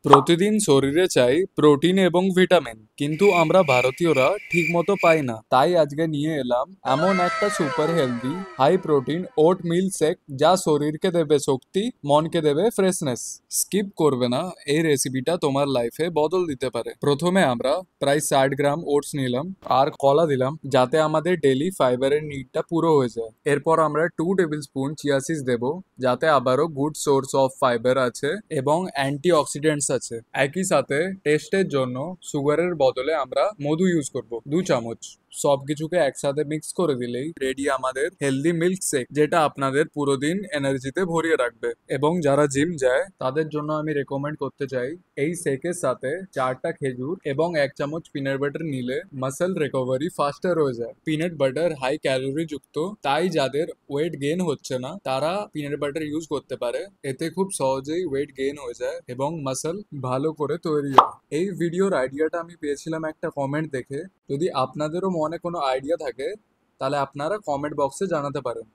প্রতিদিন শরীরে চাই প্রোটিন এবং ভিটামিন, কিন্তু আমরা ভারতীয়রা ঠিকমতো পাই না। তাই আজকে নিয়ে এলাম এমন একটা সুপার হেলদি হাই প্রোটিন ওট মিল শেক, যা শরীরকে দেবে শক্তি, মনকে দেবে ফ্রেশনেস। স্কিপ করবে না, এই রেসিপিটা তোমার লাইফে বদল দিতে পারে। প্রথমে আমরা প্রায় 60 গ্রাম ওটস নিলাম আর কলা দিলাম, যাতে আমাদের ডেলি ফাইবারের নিডটা পুরো হয়ে যায়। এরপর আমরা 2 টেবিল স্পুন চিয়া সিডস দেবো, যাতে আবারও গুড সোর্স অফ ফাইবার আছে এবং অ্যান্টি অক্সিডেন্টস আছে। একই সাথে টেস্টের জন্য সুগারের বদলে আমরা মধু ইউজ করব 2 চামচ। সবকিছুকে একসাথে মিক্স করে দিলেই রেডি আমাদের হেলদি মিল্ক শেক, যেটা আপনাদের পুরো দিন এনার্জিতে ভরিয়ে রাখবে। এবং যারা জিম যায় তাদের জন্য আমি রেকমেন্ড করতে চাই, এই শেকের সাথে 4টা খেজুর এবং 1 চামচ পিনাট বাটার নিলে মাসেল রিকভারি ফাস্টার হয়ে যায়। পিনাট বাটার হাই ক্যালোরি যুক্ত, তাই যাদের ওয়েট গেইন হচ্ছে না তারা পিনাট বাটার ইউজ করতে পারে। এতে খুব সহজেই ওয়েট গেইন হয়ে যায় এবং মাসল ভালো করে তৈরি হয়। এই ভিডিওর আইডিয়াটা আমি পেয়েছিলাম একটা কমেন্ট দেখে। যদি আপনাদেরও মনে কোনো আইডিয়া থাকে, তাহলে আপনারা কমেন্ট বক্সে জানাতে পারেন।